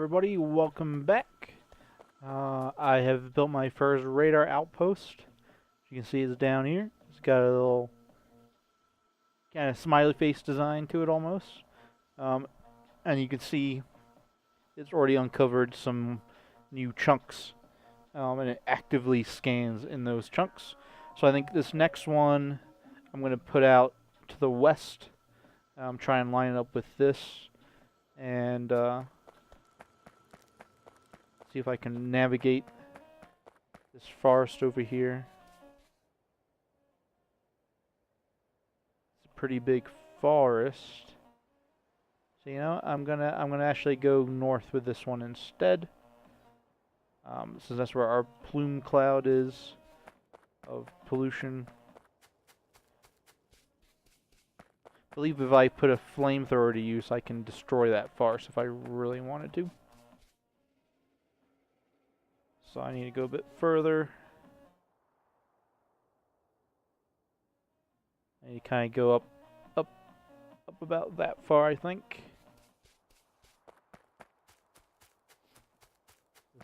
everybody, welcome back. I have built my first radar outpost. You can see it's down here. It's got a little kind of smiley face design to it almost. And you can see it's already uncovered some new chunks. And it actively scans in those chunks. So I think this next one I'm going to put out to the west. Try and line it up with this. And see if I can navigate this forest over here. It's a pretty big forest. So you know, I'm gonna actually go north with this one instead. Since that's where our plume cloud is of pollution. I believe if I put a flamethrower to use, I can destroy that forest if I really wanted to. So I need to go a bit further. And you kind of go up about that far, I think.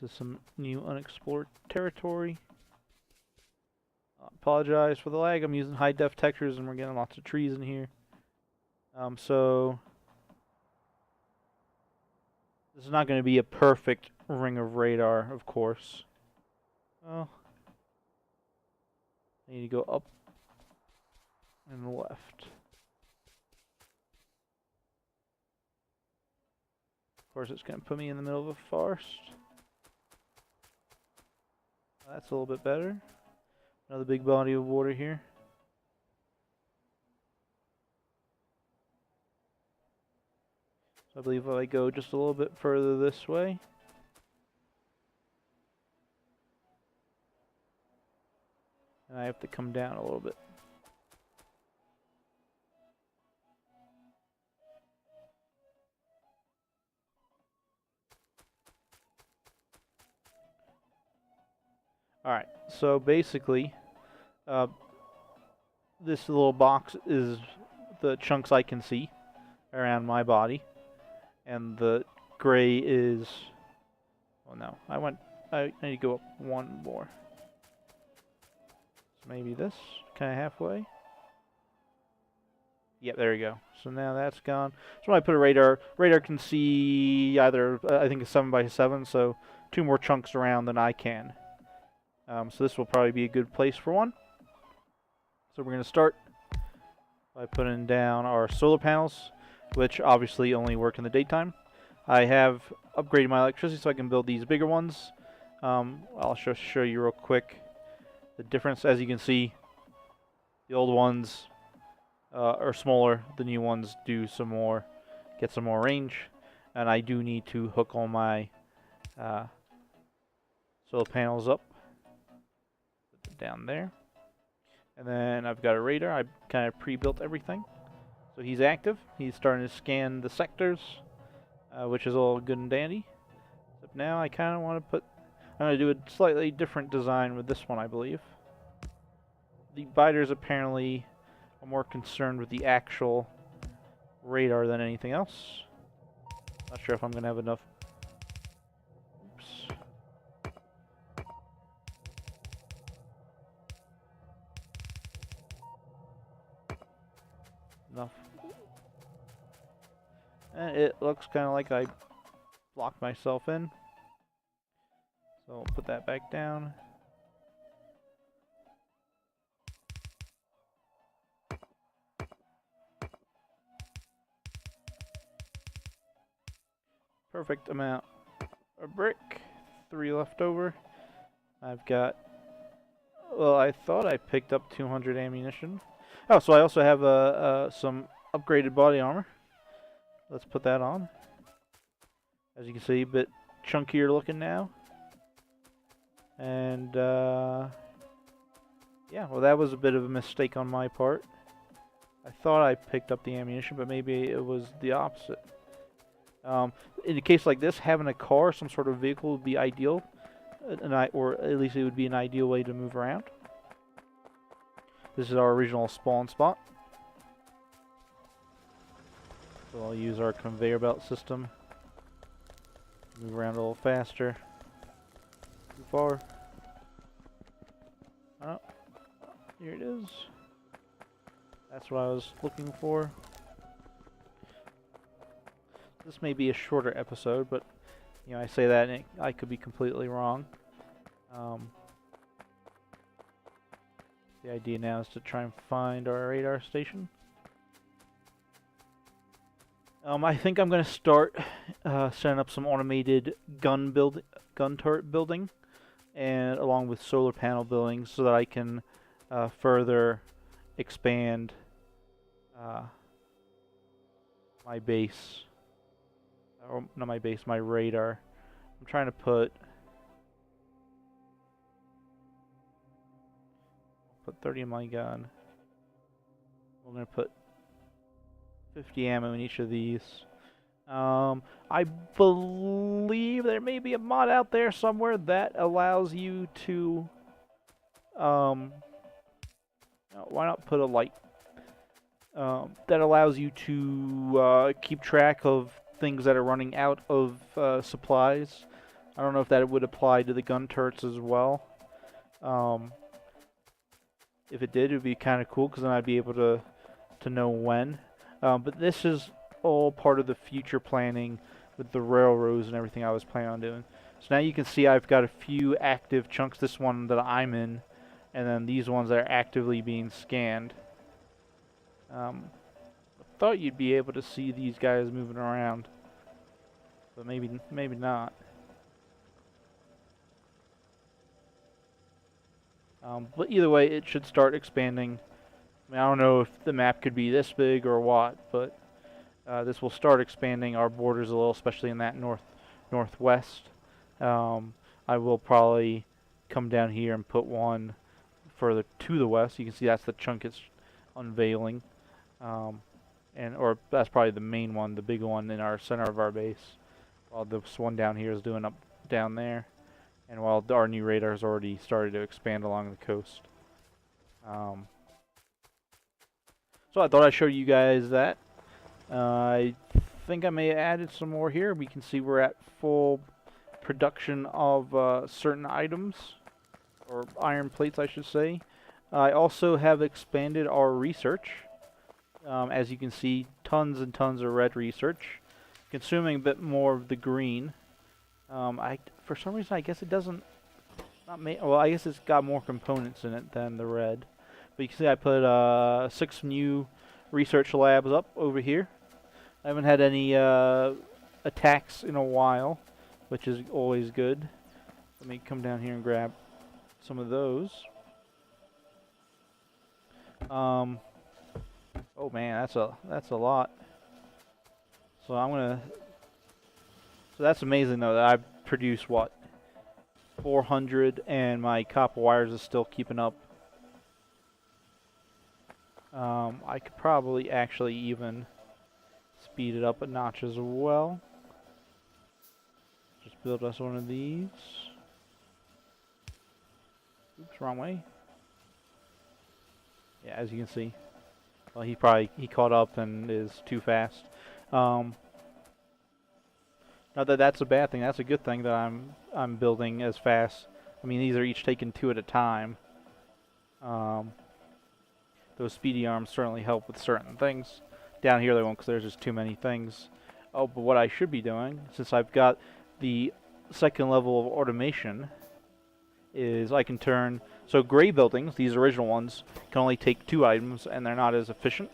This is some new unexplored territory. Apologize for the lag. I'm using high def textures and we're getting lots of trees in here. So this is not going to be a perfect ring of radar, of course. Well, I need to go up and left. Of course, it's going to put me in the middle of a forest. That's a little bit better. Another big body of water here. So I believe if I go just a little bit further this way, and I have to come down a little bit. Alright, so basically, this little box is the chunks I can see around my body. And the gray is, oh no, I need to go up one more. So maybe this, kind of halfway. Yep, there we go. So now that's gone. So when I put a radar can see either, I think it's 7x7, so 2 more chunks around than I can. So this will probably be a good place for one. So we're going to start by putting down our solar panels, which obviously only work in the daytime. I have upgraded my electricity so I can build these bigger ones. I'll just show you real quick the difference. As you can see, the old ones are smaller. The new ones do get some more range. And I do need to hook all my solar panels up. Put it down there. And then I've got a radar. I kind of pre-built everything. So he's active. He's starting to scan the sectors, which is all good and dandy. But now I kind of want to I'm going to do a slightly different design with this one, I believe. The biters apparently are more concerned with the actual radar than anything else. Not sure if I'm going to have enough. Oops. Enough. And it looks kind of like I blocked myself in. So I'll put that back down. Perfect amount of brick. 3 left over. I've got, well, I thought I picked up 200 ammunition. Oh, so I also have some upgraded body armor. Let's put that on. As you can see, a bit chunkier looking now. And, yeah, well, that was a bit of a mistake on my part. I thought I picked up the ammunition, but maybe it was the opposite. In a case like this, having a car, some sort of vehicle would be ideal. Or at least it would be an ideal way to move around. This is our original spawn spot. So I'll use our conveyor belt system. Move around a little faster. Too far. Oh, here it is. That's what I was looking for. This may be a shorter episode, but you know, I say that and I could be completely wrong. The idea now is to try and find our radar station. I think I'm going to start setting up some automated gun turret building, and along with solar panel building, so that I can further expand my base. Or not my base, my radar. I'm trying to put 30 in my gun. We're going to put 50 ammo in each of these. I believe there may be a mod out there somewhere that allows you to why not put a light that allows you to keep track of things that are running out of supplies. I don't know if that would apply to the gun turrets as well. If it did, it would be kind of cool, because then I'd be able to know when. But this is all part of the future planning with the railroads and everything I was planning on doing. So now you can see I've got a few active chunks, this one that I'm in, and then these ones that are actively being scanned. I thought you'd be able to see these guys moving around, but maybe not. But either way, it should start expanding. I mean, I don't know if the map could be this big or what, but this will start expanding our borders a little, especially in that northwest. I will probably come down here and put one further to the west. You can see that's the chunk it's unveiling, or that's probably the main one, the big one in our center of our base. While this one down here is doing up down there. And while our new radar has already started to expand along the coast. So I thought I'd show you guys that. I think I may have added some more here. We can see we're at full production of certain items, or iron plates I should say. I also have expanded our research. As you can see, tons and tons of red research, consuming a bit more of the green. For some reason, I guess it doesn't. Well, I guess it's got more components in it than the red. But you can see I put 6 new research labs up over here. I haven't had any attacks in a while, which is always good. Let me come down here and grab some of those. Oh man, that's a lot. So I'm gonna. So that's amazing though, that I produce what, 400, and my copper wires is still keeping up. I could probably actually even speed it up a notch as well. Just build us one of these. Oops, wrong way. Yeah, as you can see. Well, he caught up and is too fast. Not that that's a bad thing. That's a good thing that I'm building as fast. I mean, these are each taken 2 at a time. Those speedy arms certainly help with certain things. Down here they won't, because there's just too many things. Oh, but what I should be doing, since I've got the second level of automation, is I can turn. So gray buildings, these original ones, can only take 2 items, and they're not as efficient.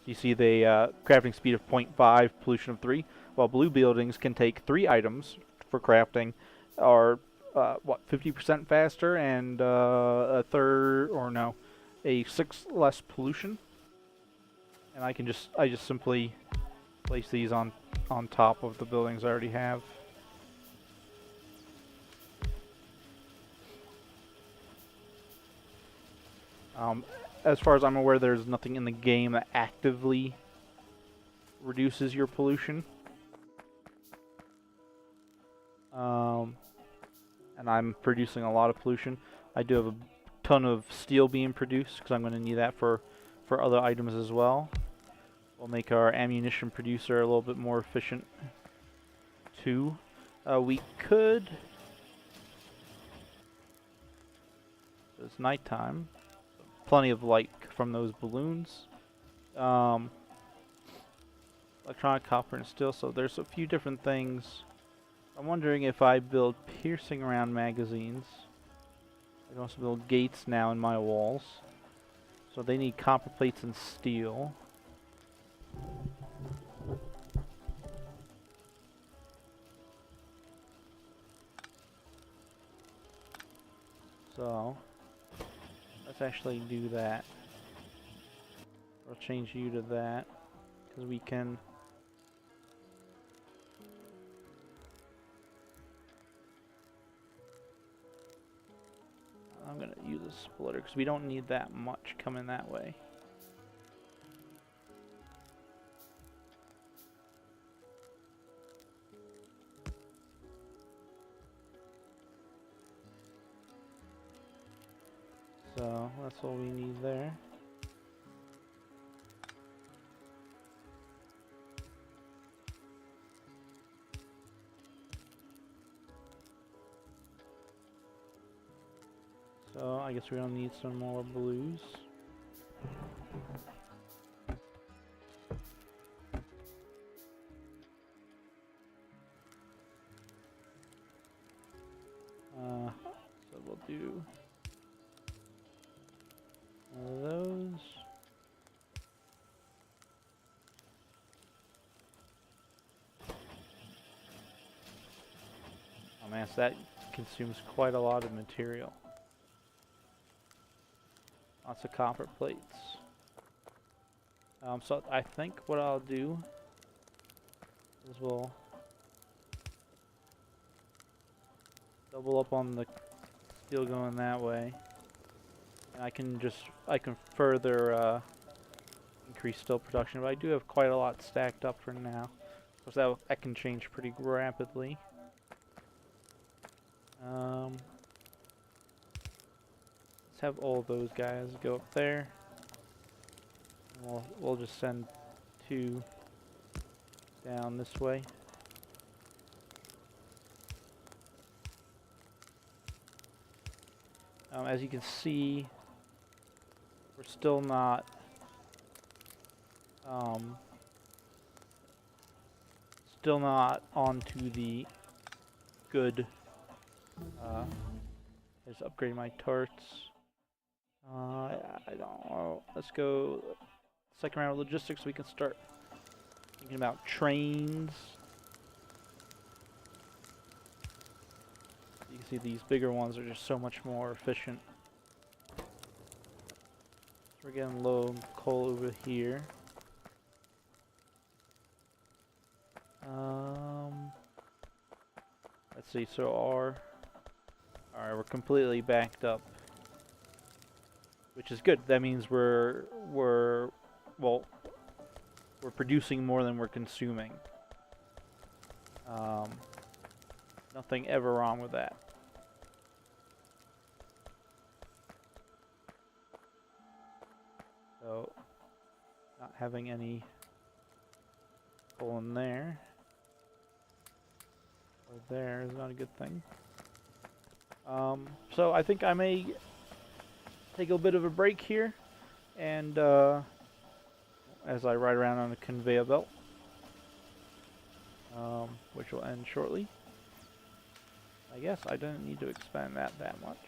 You see the crafting speed of 0.5, pollution of 3. While blue buildings can take 3 items for crafting, are 50% faster, and a 6 less pollution. And I just simply place these on top of the buildings I already have. As far as I'm aware, there's nothing in the game that actively reduces your pollution. And I'm producing a lot of pollution. I do have a ton of steel being produced, because I'm going to need that for other items as well. We'll make our ammunition producer a little bit more efficient too. We could. It's nighttime. Plenty of light from those balloons. Electronic, copper, and steel. So there's a few different things. I'm wondering if I build piercing around magazines. I can also build gates now in my walls. So they need copper plates and steel. So let's actually do that. We'll change you to that because we can. I'm gonna use a splitter because we don't need that much coming that way. So that's all we need there. So I guess we're gonna need some more blues. So we'll do one of those. Oh man, so that consumes quite a lot of material. Lots of copper plates. So I think what I'll do is we'll double up on the steel going that way, and I can further increase steel production. But I do have quite a lot stacked up for now, so that can change pretty rapidly. Let's have all those guys go up there. And we'll just send 2 down this way. As you can see, we're still not onto the good. Just upgrade my turrets. I don't know. Let's go second round of logistics so we can start thinking about trains. You can see these bigger ones are just so much more efficient. We're getting low on coal over here. Let's see, so alright, we're completely backed up, which is good. That means we're producing more than we're consuming. Nothing ever wrong with that. So, not having any coal in there or there is not a good thing. So I think I may take a bit of a break here, and as I ride around on a conveyor belt, which will end shortly. I guess I don't need to expand that much.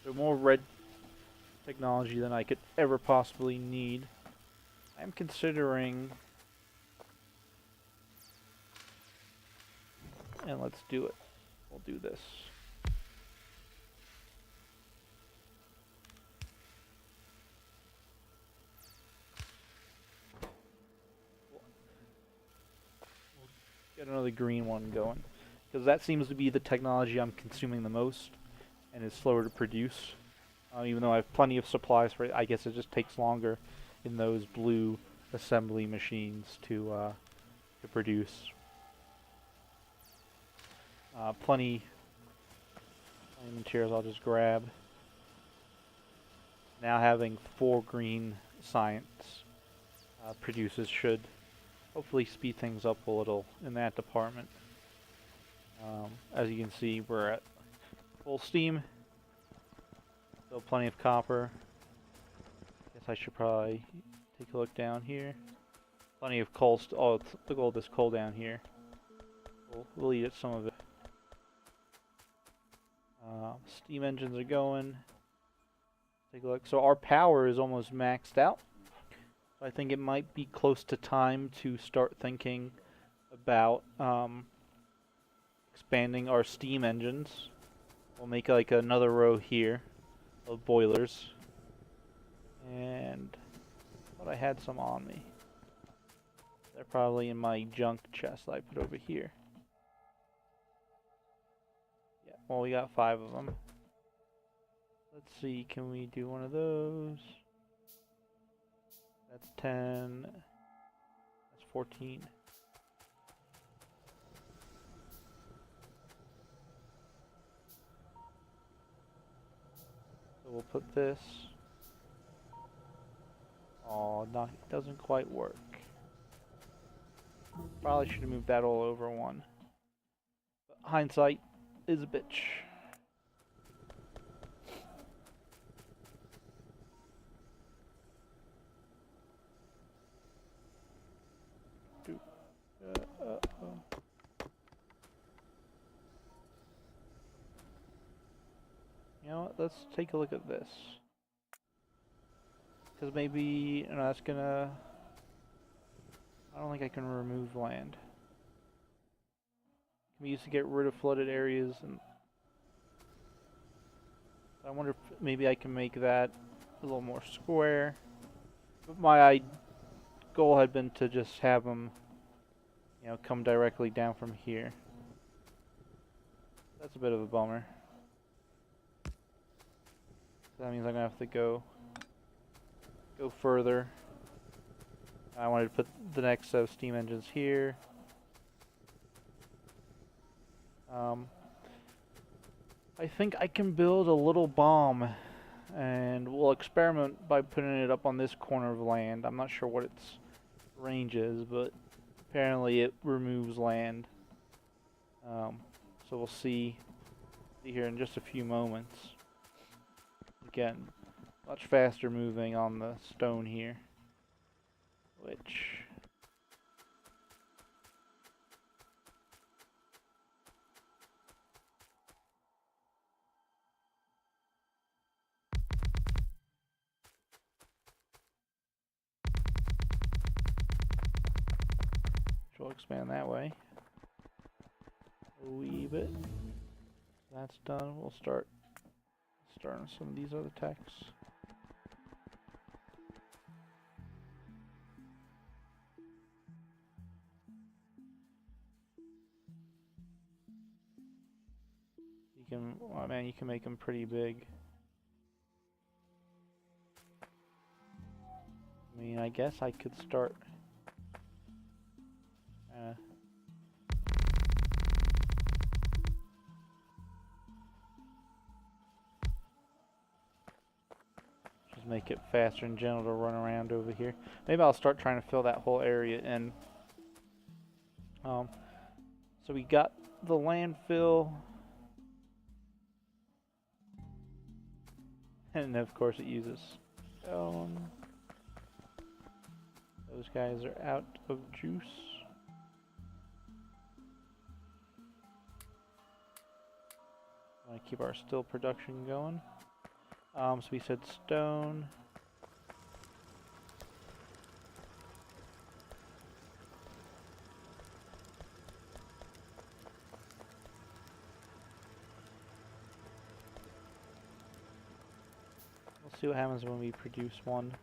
So more red technology than I could ever possibly need. I'm considering, and let's do it. We'll do this. We'll get another green one going, because that seems to be the technology I'm consuming the most, and is slower to produce. Even though I have plenty of supplies for it, I guess it just takes longer in those blue assembly machines to produce. Plenty of materials I'll just grab. Now having 4 green science produces should hopefully speed things up a little in that department. As you can see, we're at full steam. Still plenty of copper. Guess I should probably take a look down here. Plenty of coal. Oh, look at all this coal down here. We'll eat at some of it. Steam engines are going. Take a look. So our power is almost maxed out. So I think it might be close to time to start thinking about expanding our steam engines. We'll make like another row here of boilers. And I thought I had some on me. They're probably in my junk chest that I put over here. Yeah, well, we got 5 of them. Let's see, can we do one of those? That's 10. That's 14. So we'll put this. Oh, no, it doesn't quite work. Probably should have moved that all over one. But hindsight is a bitch. You know what? Let's take a look at this. Because maybe, no, that's gonna... I don't think I can remove land. We used to get rid of flooded areas, and I wonder if maybe I can make that a little more square. But my goal had been to just have them, you know, come directly down from here. That's a bit of a bummer. So that means I'm gonna have to go further. I wanted to put the next set of steam engines here. I think I can build a little bomb, and we'll experiment by putting it up on this corner of land. I'm not sure what its range is, but apparently it removes land. So we'll see here in just a few moments. Again, much faster moving on the stone here, which we'll expand that way a wee bit. That's done. We'll start on some of these other techs. You can, oh man, you can make them pretty big. I mean, I guess I could start. Just make it faster in general to run around over here. Maybe I'll start trying to fill that whole area in. So we got the landfill. And of course it uses stone. Those guys are out of juice. I want to keep our still production going. So we said stone. We'll see what happens when we produce one.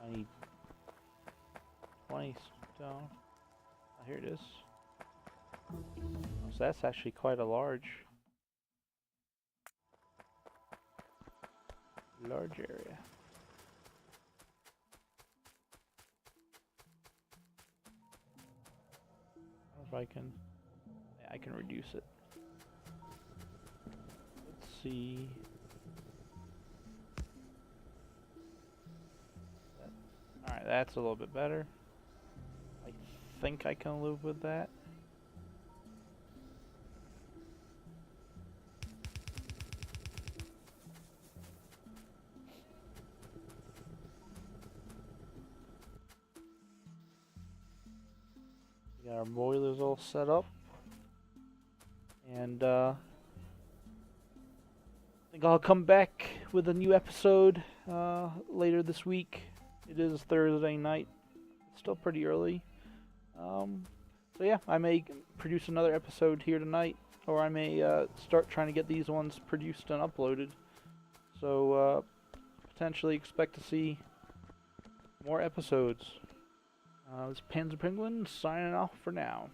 I need 20 stone. Oh, here it is. So that's actually quite a large area. I don't know if I can. Yeah, I can reduce it. Let's see. That's a little bit better. I think I can live with that. We got our boilers all set up. And I think I'll come back with a new episode later this week. It is Thursday night. It's still pretty early. So yeah, I may produce another episode here tonight, or I may start trying to get these ones produced and uploaded. So potentially expect to see more episodes. This is Panzer Penguin signing off for now.